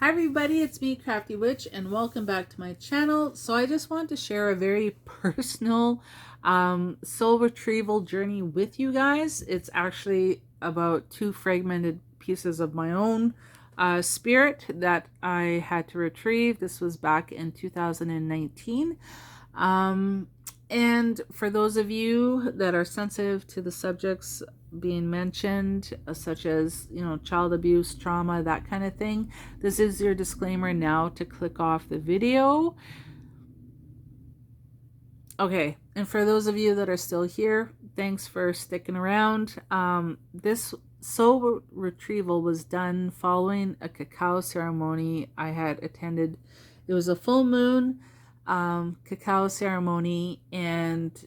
Hi everybody, it's me, Crafty Witch, and welcome back to my channel. So I just want to share a very personal soul retrieval journey with you guys. It's actually about two fragmented pieces of my own spirit that I had to retrieve. This was back in 2019. And for those of you that are sensitive to the subjects being mentioned, such as, child abuse, trauma, that kind of thing, this is your disclaimer now to click off the video. Okay, and for those of you that are still here, thanks for sticking around. This soul retrieval was done following a cacao ceremony I had attended. It was a full moon cacao ceremony, and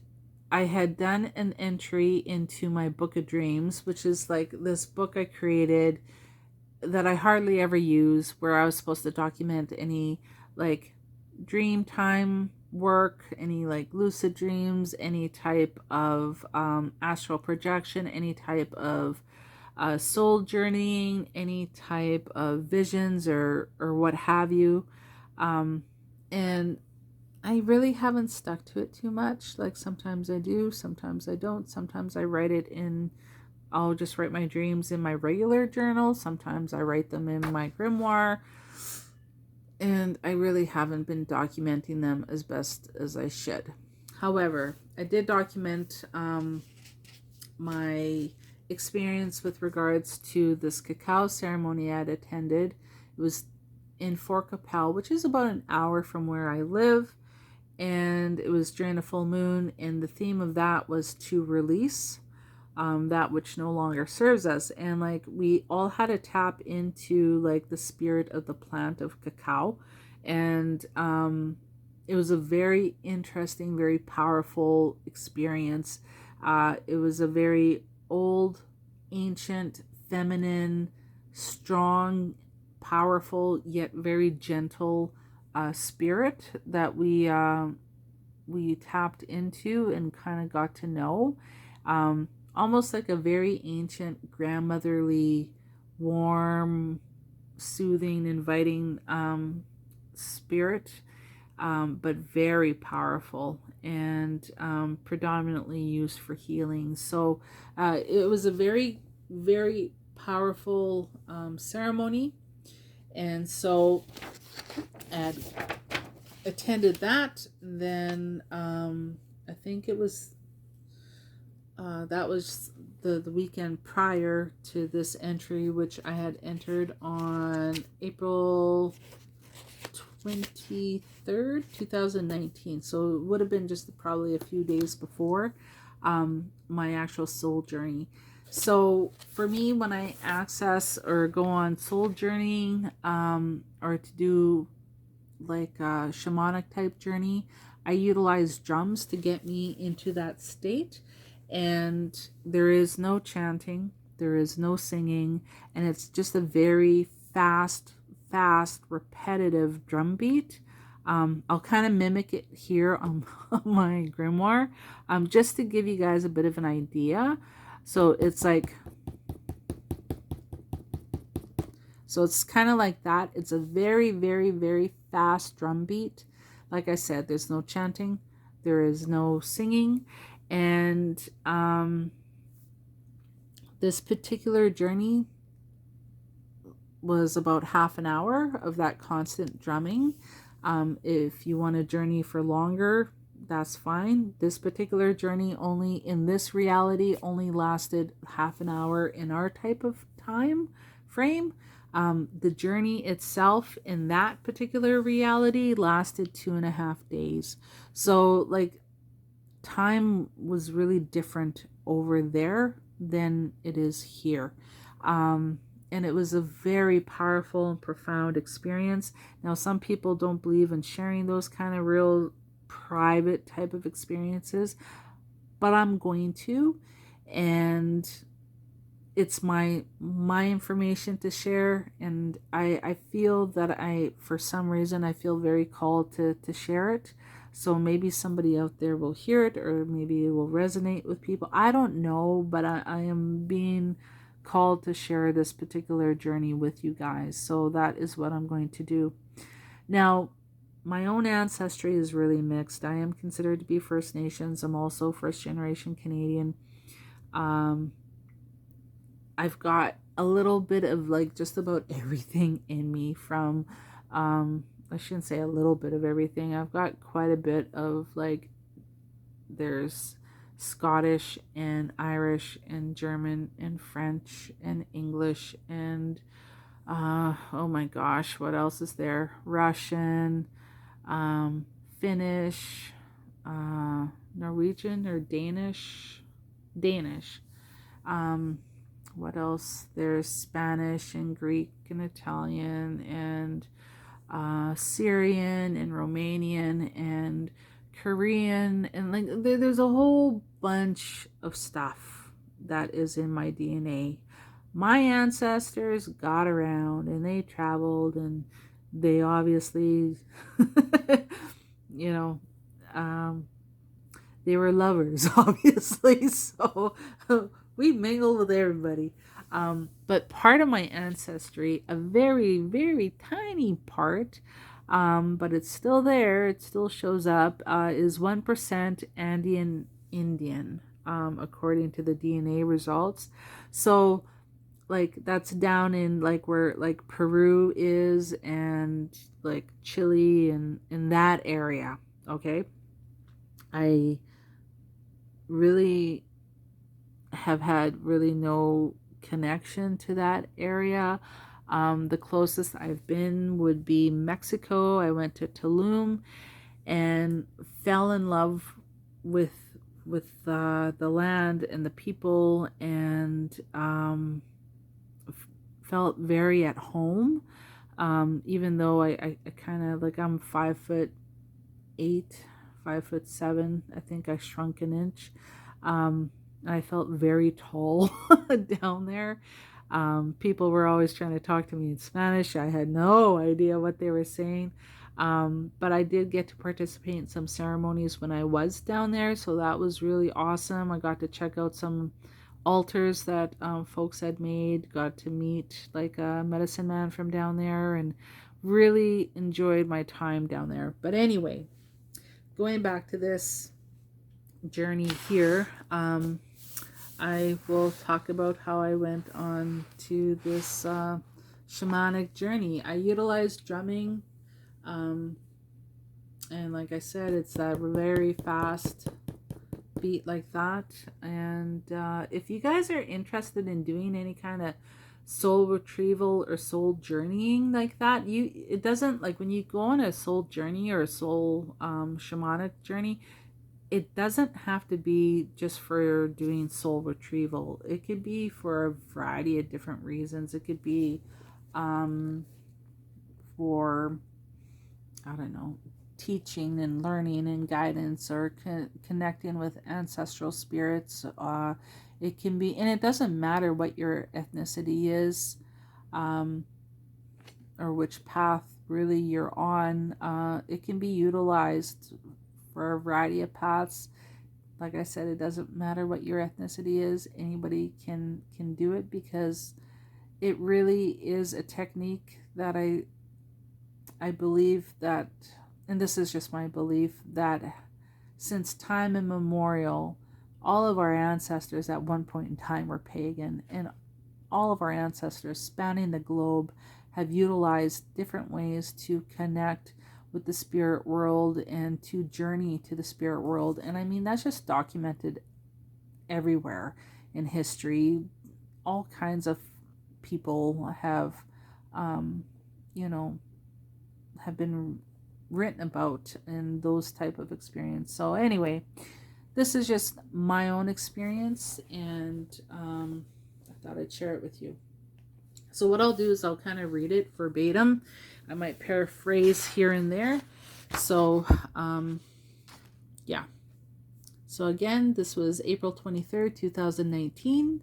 I had done an entry into my book of dreams, which is like this book I created that I hardly ever use, where I was supposed to document any like dream time work, any like lucid dreams, any type of astral projection, any type of soul journeying, any type of visions or what have you. And I really haven't stuck to it too much. Like sometimes I do, sometimes I don't. Sometimes I write it in, I'll just write my dreams in my regular journal. Sometimes I write them in my grimoire. And I really haven't been documenting them as best as I should. However, I did document my experience with regards to this cacao ceremony I had attended. It was in Fort Capel, which is about an hour from where I live. And it was during a full moon, and the theme of that was to release that which no longer serves us. And like we all had to tap into like the spirit of the plant of cacao, and it was a very interesting, very powerful experience. It was a very old, ancient, feminine, strong, powerful, yet very gentle spirit that we tapped into and kind of got to know, almost like a very ancient, grandmotherly, warm, soothing, inviting spirit, but very powerful and predominantly used for healing. So it was a very, very powerful ceremony. And so I attended that. Then I think it was that was the weekend prior to this entry, which I had entered on April 23rd, 2019. So it would have been just probably a few days before my actual soul journey. So for me, when I access or go on soul journeying or to do like a shamanic type journey, I utilize drums to get me into that state. And there is no chanting, there is no singing, and it's just a very fast, repetitive drum beat. I'll kind of mimic it here on my grimoire, just to give you guys a bit of an idea. So it's like, so it's kind of like that. It's a very, very, very fast drum beat. Like I said, there's no chanting, there is no singing. And this particular journey was about half an hour of that constant drumming. If you want to journey for longer, that's fine. This particular journey only in this reality only lasted half an hour in our type of time frame. The journey itself in that particular reality lasted 2.5 days. So like time was really different over there than it is here. And it was a very powerful and profound experience. Now, some people don't believe in sharing those kind of real private type of experiences, but I'm going to, and it's my information to share. And I feel that for some reason, I feel very called to share it. So maybe somebody out there will hear it, or maybe it will resonate with people. I don't know, but I am being called to share this particular journey with you guys. So that is what I'm going to do. Now, my own ancestry is really mixed. I am considered to be First Nations. I'm also first generation Canadian. I've got a little bit of like just about everything in me from, I shouldn't say a little bit of everything. I've got quite a bit of like, there's Scottish and Irish and German and French and English and, oh my gosh, what else is there? Russian, Finnish, Norwegian or Danish, what else? There's Spanish and Greek and Italian and Syrian and Romanian and Korean, and like there's a whole bunch of stuff that is in my DNA. My ancestors got around and they traveled, and they obviously, you know, they were lovers, obviously. So we mingle with everybody. But part of my ancestry, a very, very tiny part, but it's still there, it still shows up, is 1% Andean Indian, according to the DNA results. So, like, that's down in, like, where, like, Peru is, and, like, Chile, and in that area, okay? I really have had really no connection to that area. The closest I've been would be Mexico. I went to Tulum and fell in love with the land and the people, and felt very at home. Even though I kind of like, I'm 5'8", 5'7". I think I shrunk an inch. I felt very tall down there. People were always trying to talk to me in Spanish. I had no idea what they were saying. But I did get to participate in some ceremonies when I was down there, so that was really awesome. I got to check out some altars that folks had made, got to meet like a medicine man from down there, and really enjoyed my time down there. But anyway, going back to this journey here, I will talk about how I went on to this shamanic journey. I utilized drumming, and like I said, it's that very fast beat like that. And if you guys are interested in doing any kind of soul retrieval or soul journeying like that, it doesn't, like, when you go on a soul journey or a soul shamanic journey, it doesn't have to be just for doing soul retrieval. It could be for a variety of different reasons. It could be for, I don't know, teaching and learning and guidance, or connecting with ancestral spirits. It can be, and it doesn't matter what your ethnicity is, or which path really you're on. It can be utilized for a variety of paths. Like I said, it doesn't matter what your ethnicity is. Anybody can do it, because it really is a technique that I believe that, and this is just my belief, that since time immemorial, all of our ancestors at one point in time were pagan, and all of our ancestors spanning the globe have utilized different ways to connect with the spirit world and to journey to the spirit world. And I mean, that's just documented everywhere in history. All kinds of people have, have been written about in those type of experience. So anyway, this is just my own experience, and I thought I'd share it with you. So what I'll do is I'll kind of read it verbatim. I might paraphrase here and there. So, yeah. So again, this was April 23rd, 2019.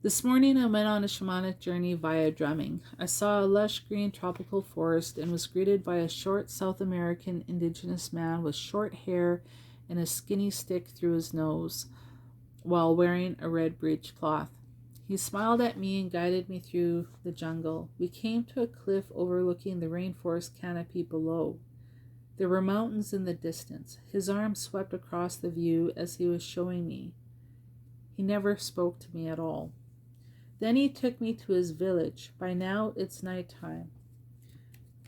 This morning I went on a shamanic journey via drumming. I saw a lush green tropical forest and was greeted by a short South American indigenous man with short hair and a skinny stick through his nose while wearing a red breechcloth. He smiled at me and guided me through the jungle. We came to a cliff overlooking the rainforest canopy below. There were mountains in the distance. His arm swept across the view as he was showing me. He never spoke to me at all. Then he took me to his village. By now it's nighttime.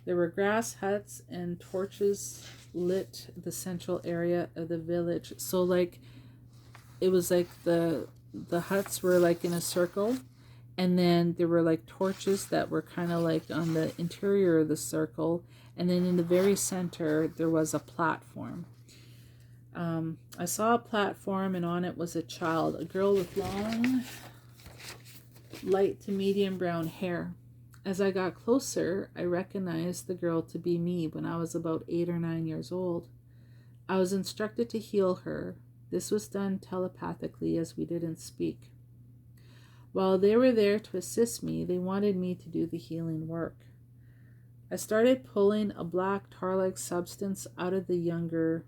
There were grass huts and torches lit the central area of the village. So it was like the huts were like in a circle, and then there were like torches that were kind of like on the interior of the circle, and then in the very center there was a platform. I saw a platform, and on it was a child, a girl with long, light to medium brown hair. As I got closer, I recognized the girl to be me when I was about 8 or 9 years old. I was instructed to heal her. This was done telepathically as we didn't speak. While they were there to assist me, they wanted me to do the healing work. I started pulling a black tar-like substance out of the younger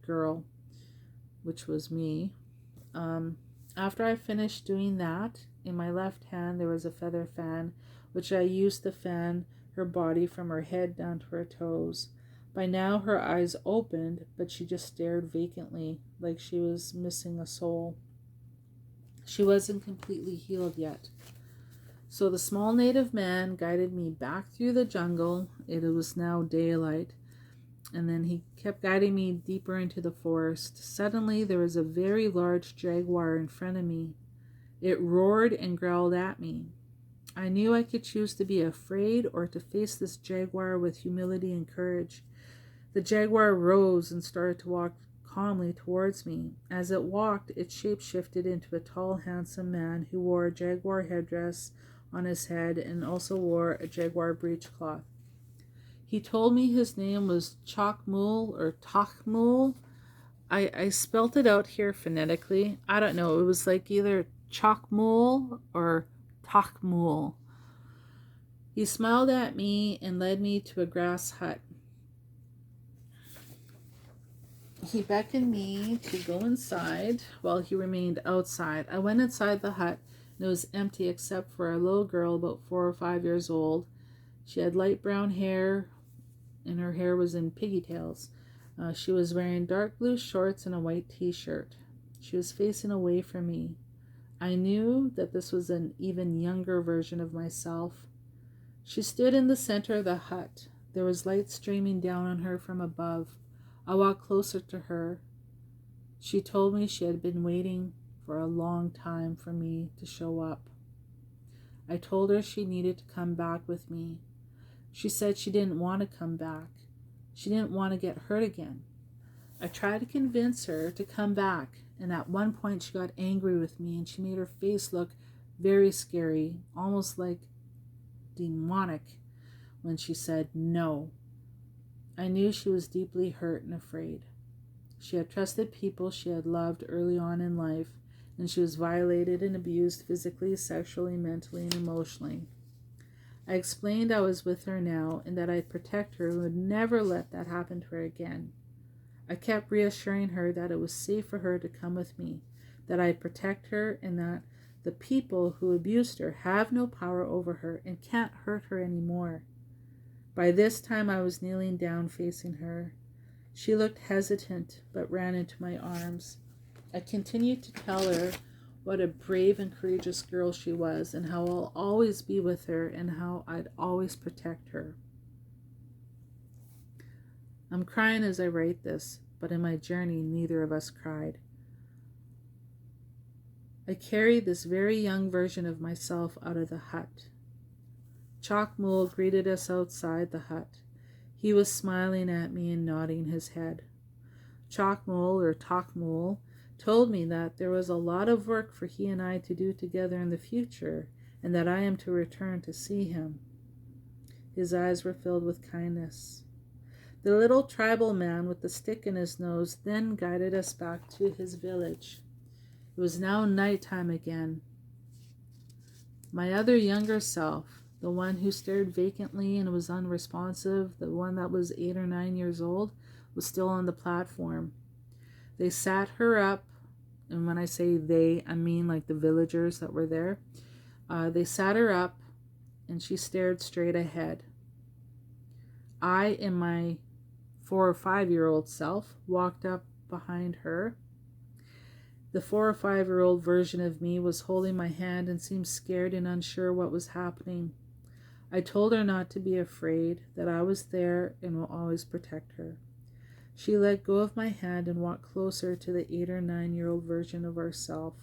girl, which was me. After I finished doing that, in my left hand there was a feather fan, which I used to fan her body from her head down to her toes. By now her eyes opened, but she just stared vacantly, like she was missing a soul. She wasn't completely healed yet. So the small native man guided me back through the jungle. It was now daylight, and then he kept guiding me deeper into the forest. Suddenly there was a very large jaguar in front of me. It roared and growled at me. I knew I could choose to be afraid or to face this jaguar with humility and courage. The jaguar rose and started to walk calmly towards me. As it walked, it shape-shifted into a tall, handsome man who wore a jaguar headdress on his head and also wore a jaguar breechcloth. He told me his name was Chokmul or Takmul. I spelt it out here phonetically. I don't know. It was like either Chokmul or Takmul. He smiled at me and led me to a grass hut. He beckoned me to go inside while he remained outside. I went inside the hut, and it was empty except for a little girl about 4 or 5 years old. She had light brown hair, and her hair was in pigtails. She was wearing dark blue shorts and a white t-shirt. She was facing away from me. I knew that this was an even younger version of myself. She stood in the center of the hut. There was light streaming down on her from above. I walked closer to her. She told me she had been waiting for a long time for me to show up. I told her she needed to come back with me. She said she didn't want to come back. She didn't want to get hurt again. I tried to convince her to come back, and at one point she got angry with me and she made her face look very scary, almost like demonic, when she said no. I knew she was deeply hurt and afraid. She had trusted people she had loved early on in life, and she was violated and abused physically, sexually, mentally, and emotionally. I explained I was with her now and that I'd protect her and would never let that happen to her again. I kept reassuring her that it was safe for her to come with me, that I'd protect her, and that the people who abused her have no power over her and can't hurt her anymore. By this time I was kneeling down facing her. She looked hesitant but ran into my arms. I continued to tell her what a brave and courageous girl she was, and how I'll always be with her, and how I'd always protect her. I'm crying as I write this, but in my journey neither of us cried. I carried this very young version of myself out of the hut. Chokmul greeted us outside the hut. He was smiling at me and nodding his head. Chokmul or Takmul told me that there was a lot of work for he and I to do together in the future, and that I am to return to see him. His eyes were filled with kindness. The little tribal man with the stick in his nose then guided us back to his village. It was now nighttime again. My other younger self, the one who stared vacantly and was unresponsive, the one that was 8 or 9 years old, was still on the platform. They sat her up and when I say they, I mean like the villagers that were there. They sat her up, and she stared straight ahead. I, in my 4 or 5-year-old self, walked up behind her. The 4 or 5-year-old version of me was holding my hand and seemed scared and unsure what was happening. I told her not to be afraid, that I was there and will always protect her. She let go of my hand and walked closer to the 8 or 9-year-old version of herself.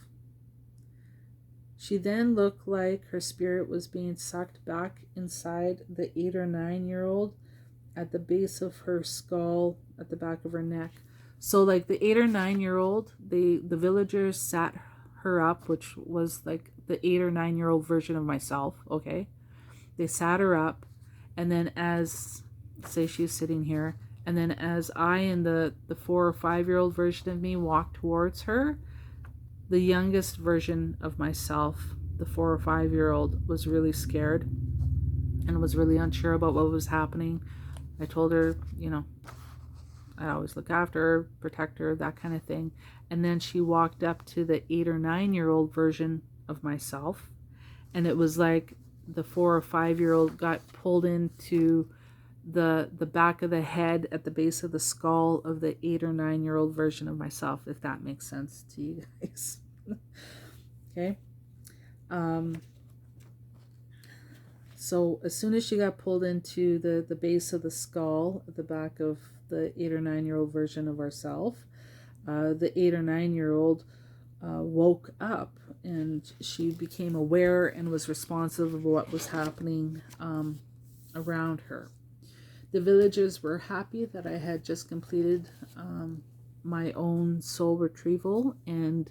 She then looked like her spirit was being sucked back inside the 8 or 9-year-old at the base of her skull, at the back of her neck. So like the 8 or 9-year-old, the villagers sat her up, which was like the 8 or 9-year-old version of myself, okay? They sat her up, and then as, say she's sitting here, and then as I and the 4 or 5-year-old version of me walked towards her, the youngest version of myself, the 4 or 5-year-old, was really scared and was really unsure about what was happening. I told her, you know, I always look after her, protect her, that kind of thing. And then she walked up to the 8 or 9-year-old version of myself, and it was like the 4 or 5-year-old got pulled into the back of the head at the base of the skull of the 8 or 9-year-old version of myself, if that makes sense to you guys. Okay. So as soon as she got pulled into the base of the skull at the back of the 8 or 9-year-old version of ourself, the 8 or 9-year-old woke up, and she became aware and was responsive of what was happening around her. The villagers were happy that I had just completed my own soul retrieval, and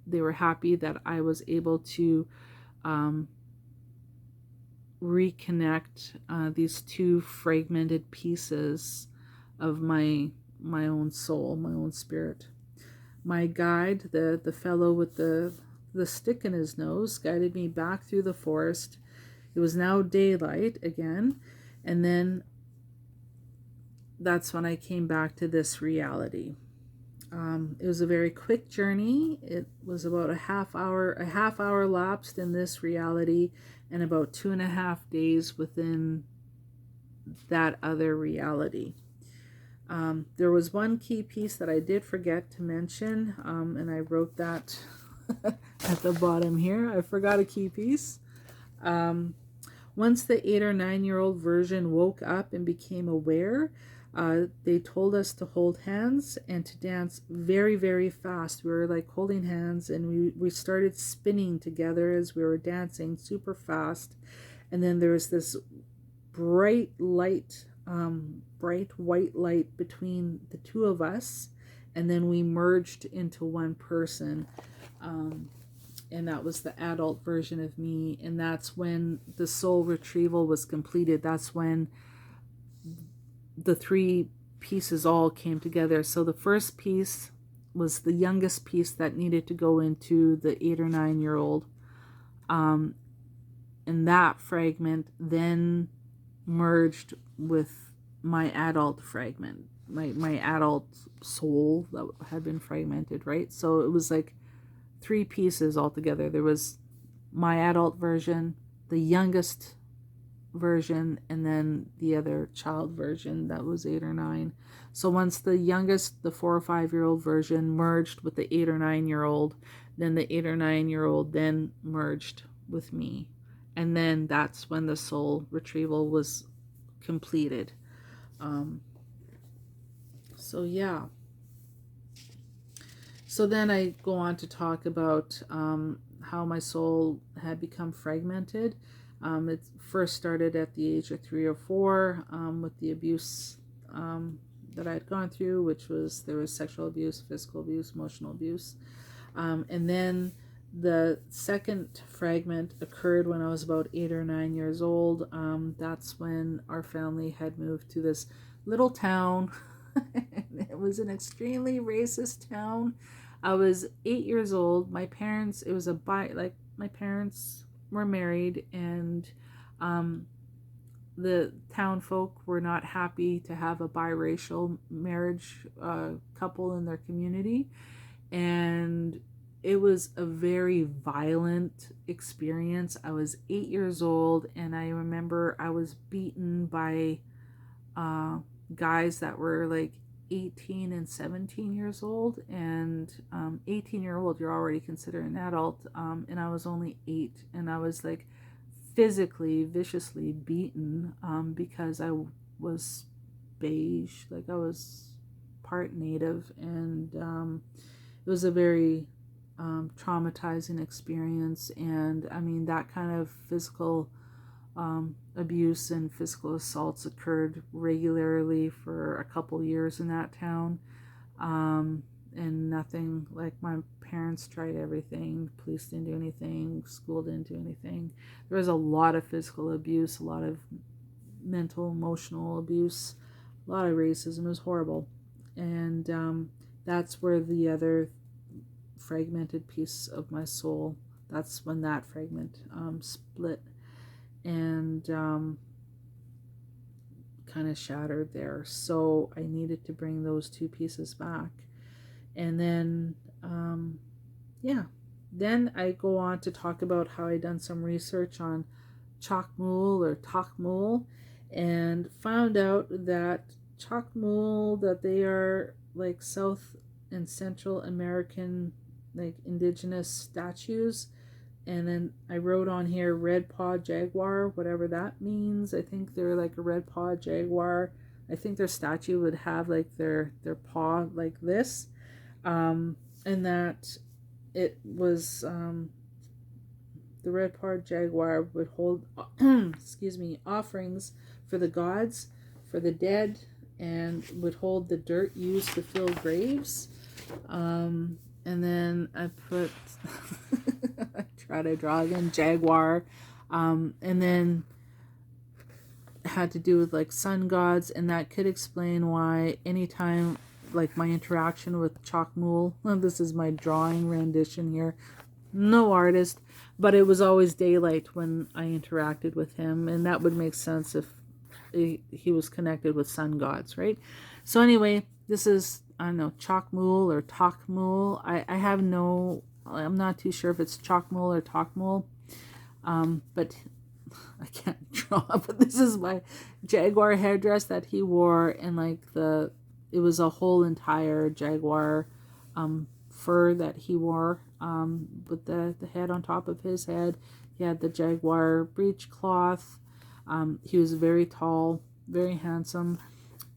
they were happy that I was able to reconnect these two fragmented pieces of my own soul, my own spirit. My guide, the fellow with the stick in his nose, guided me back through the forest. It was now daylight again, and then that's when I came back to this reality. It was a very quick journey. It was about a half hour lapsed in this reality, and about 2.5 days within that other reality. There was one key piece that I did forget to mention, and I wrote that at the bottom here. I forgot a key piece. Once the 8 or 9-year-old version woke up and became aware, they told us to hold hands and to dance very, very fast. We were like holding hands, and we started spinning together as we were dancing super fast. And then there was this bright light, bright white light between the two of us, and then we merged into one person, and that was the adult version of me. And that's when the soul retrieval was completed. That's when the 3 pieces all came together. So the first piece was the youngest piece that needed to go into the 8 or 9-year-old, and that fragment then merged with my adult fragment, my adult soul that had been fragmented, right? So it was like 3 pieces altogether. There was my adult version, the youngest version, and then the other child version that was 8 or 9. So once the youngest, the 4 or 5-year-old version merged with the 8 or 9-year-old, then the 8 or 9-year-old then merged with me, and then that's when the soul retrieval was completed. So yeah. So then I go on to talk about how my soul had become fragmented. It first started at the age of 3 or 4 with the abuse that I had gone through, which was, there was sexual abuse, physical abuse, emotional abuse. And then the second fragment occurred when I was about 8 or 9 years old. That's when our family had moved to this little town. It was an extremely racist town. I was 8 years old. My parents, it was my parents were married, and the town folk were not happy to have a biracial marriage couple in their community, and it was a very violent experience. I was 8 years old, and I remember I was beaten by uh, guys that were like 18 and 17 years old. And 18-year-old, you're already considered an adult. And I was only 8, and I was like physically, viciously beaten because I was beige, like I was part native. And it was a very traumatizing experience. And I mean, that kind of physical abuse and physical assaults occurred regularly for a couple years in that town. And nothing, like, my parents tried everything, police didn't do anything, school didn't do anything. There was a lot of physical abuse, a lot of mental, emotional abuse, a lot of racism. It was horrible. And that's where the other fragmented piece of my soul, that's when that fragment split and kind of shattered there. So I needed to bring those two pieces back. And then then I go on to talk about how I done some research on Chocmool or Tokmool, and found out that Chocmool, that they are like South and Central American, like indigenous statues. And then I wrote on here red paw jaguar, whatever that means. I think they're like a red paw jaguar. I think their statue would have like their paw like this. And that it was the red paw jaguar would hold excuse me, offerings for the gods, for the dead, and would hold the dirt used to fill graves. And then I put I try to draw again jaguar, and then had to do with like sun gods. And that could explain why anytime, like, my interaction with Chocmool, this is my drawing rendition here, no artist, but it was always daylight when I interacted with him, and that would make sense if he was connected with sun gods, right? So anyway, this is, I don't know, Chocmool or Tokmool. I have no, I'm not too sure if it's Chocmool or Tokmool, but I can't draw. But this is my jaguar headdress that he wore, and like it was a whole entire jaguar fur that he wore, with the head on top of his head. He had the jaguar breechcloth. He was very tall, very handsome.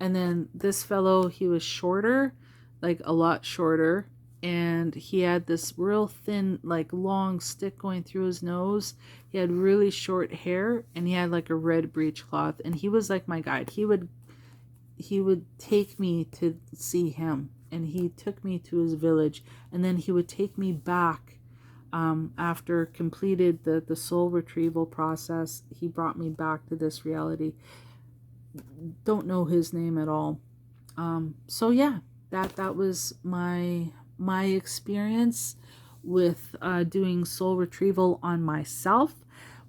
And then this fellow, he was shorter, like a lot shorter, and he had this real thin, like long stick going through his nose. He had really short hair, and he had like a red breechcloth, and he was like my guide. He would take me to see him, and he took me to his village, and then he would take me back after completed the soul retrieval process. He brought me back to this reality. Don't know his name at all. So yeah, that was my experience with doing soul retrieval on myself.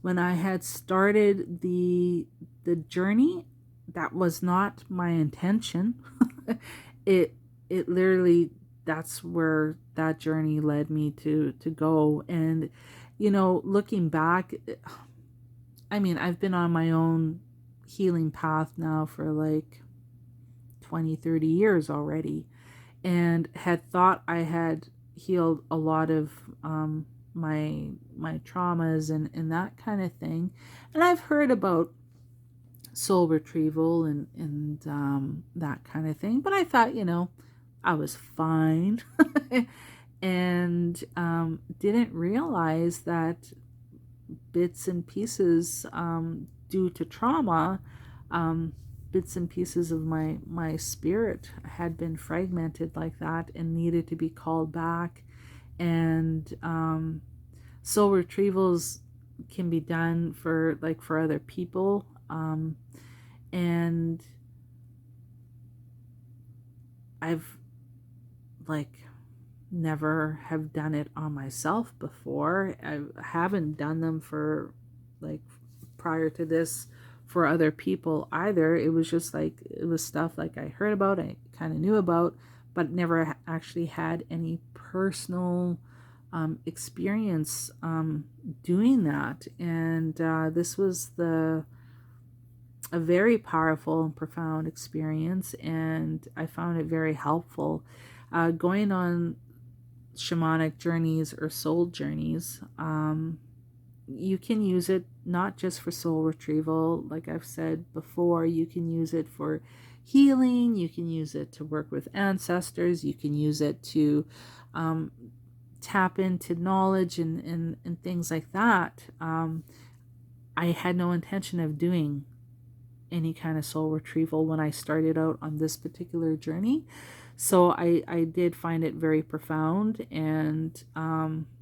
When I had started the journey, that was not my intention. it literally, that's where that journey led me to go. And looking back, I mean, I've been on my own healing path now for like 20-30 years already, and had thought I had healed a lot of my traumas and that kind of thing. And I've heard about soul retrieval and that kind of thing, but I thought, I was fine. And didn't realize that bits and pieces, due to trauma, bits and pieces of my spirit had been fragmented like that and needed to be called back. And soul retrievals can be done for other people, and I've never have done it on myself before. I haven't done them for prior to this for other people either. It was just it was stuff I heard about, I kind of knew about, but never actually had any personal experience doing that. And this was a very powerful and profound experience, and I found it very helpful. Going on shamanic journeys or soul journeys, you can use it not just for soul retrieval. Like I've said before, you can use it for healing, you can use it to work with ancestors, you can use it to tap into knowledge and things like that. I had no intention of doing any kind of soul retrieval when I started out on this particular journey. So I did find it very profound, and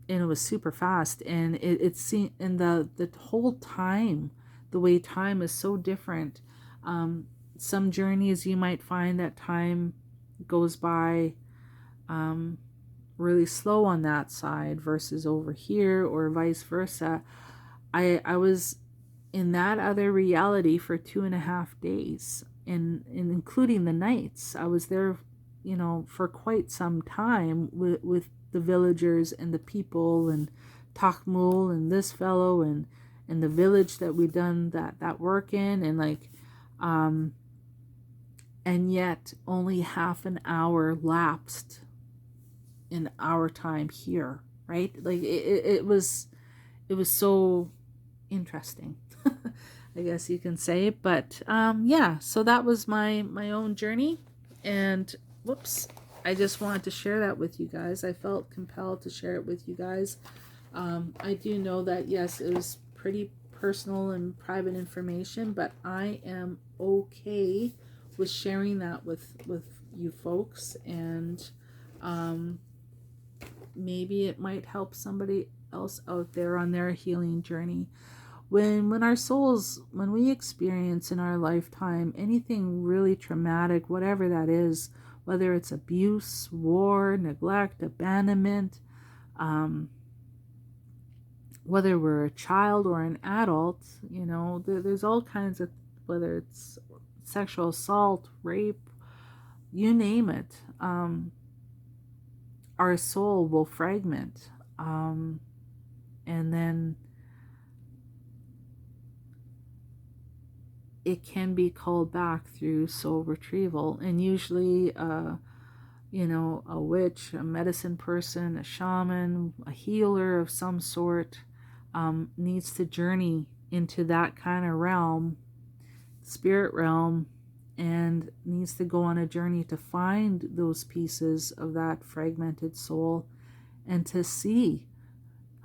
it was super fast, and it seemed, and the whole time, the way time is so different. Some journeys you might find that time goes by really slow on that side versus over here, or vice versa. I was in that other reality for 2.5 days, and including the nights. I was there, for quite some time with the villagers and the people and Takmul and this fellow and the village that we done that work in, and like and yet only half an hour lapsed in our time here, right? Like it was so interesting. I guess you can say. But yeah, so that was my own journey, and whoops, I just wanted to share that with you guys. I felt compelled to share it with you guys. I do know that, yes, it was pretty personal and private information, but I am okay with sharing that with you folks, and maybe it might help somebody else out there on their healing journey. When our souls, when we experience in our lifetime anything really traumatic, whatever that is, whether it's abuse, war, neglect, abandonment, whether we're a child or an adult, there's all kinds of, whether it's sexual assault, rape, you name it, our soul will fragment, and then it can be called back through soul retrieval. And usually a witch, a medicine person, a shaman, a healer of some sort needs to journey into that kind of realm, spirit realm, and needs to go on a journey to find those pieces of that fragmented soul and to see.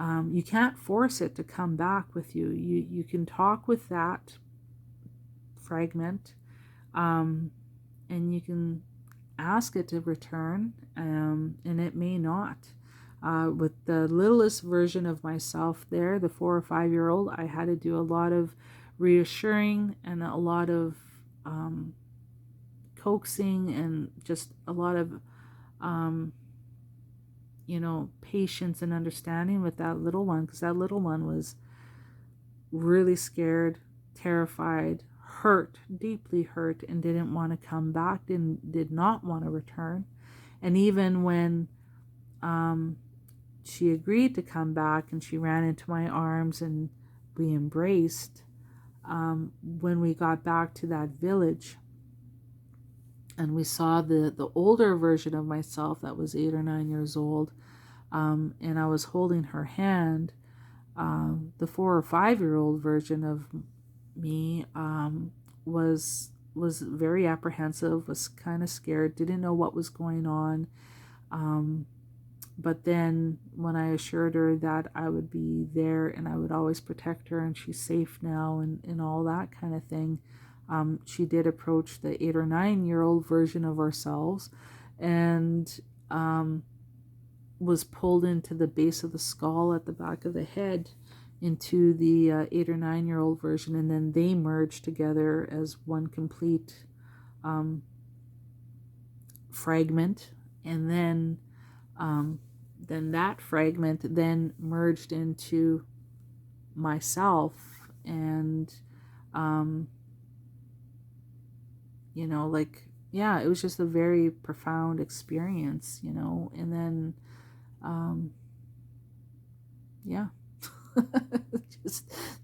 You can't force it to come back with you. You can talk with that fragment, and you can ask it to return, and it may not. With the littlest version of myself there, the 4 or 5-year-old, I had to do a lot of reassuring and a lot of coaxing and just a lot of patience and understanding with that little one, because that little one was really scared, terrified, hurt, deeply hurt, and didn't want to come back, did not want to return. And even when she agreed to come back and she ran into my arms and we embraced, when we got back to that village and we saw the older version of myself that was 8 or 9 years old, and I was holding her hand, the 4 or 5-year-old version of me was very apprehensive, was kind of scared, didn't know what was going on. But then when I assured her that I would be there and I would always protect her and she's safe now and all that kind of thing, she did approach the 8 or 9-year-old version of ourselves and was pulled into the base of the skull at the back of the head into the 8 or 9-year-old version, and then they merged together as one complete fragment, and then that fragment then merged into myself, and it was just a very profound experience, and then yeah.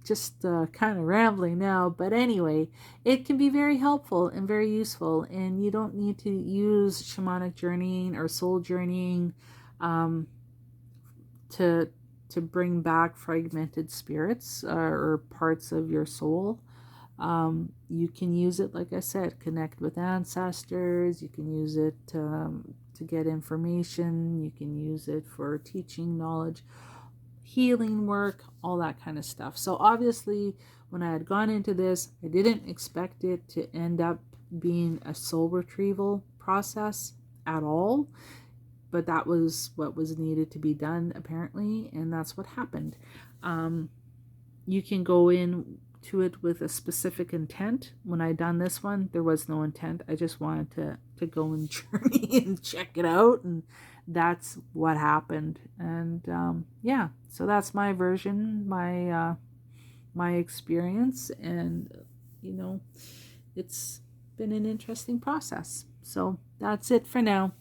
just kind of rambling now, but anyway, it can be very helpful and very useful, and you don't need to use shamanic journeying or soul journeying um, to bring back fragmented spirits or parts of your soul. You can use it, like I said, connect with ancestors. You can use it to get information. You can use it for teaching knowledge, healing work, all that kind of stuff. So obviously, when I had gone into this, I didn't expect it to end up being a soul retrieval process at all. But that was what was needed to be done, apparently, and that's what happened. You can go in to it with a specific intent. When I done this one, there was no intent. I just wanted to go and journey and check it out, and that's what happened. And yeah, so that's my version, my experience, and it's been an interesting process. So that's it for now.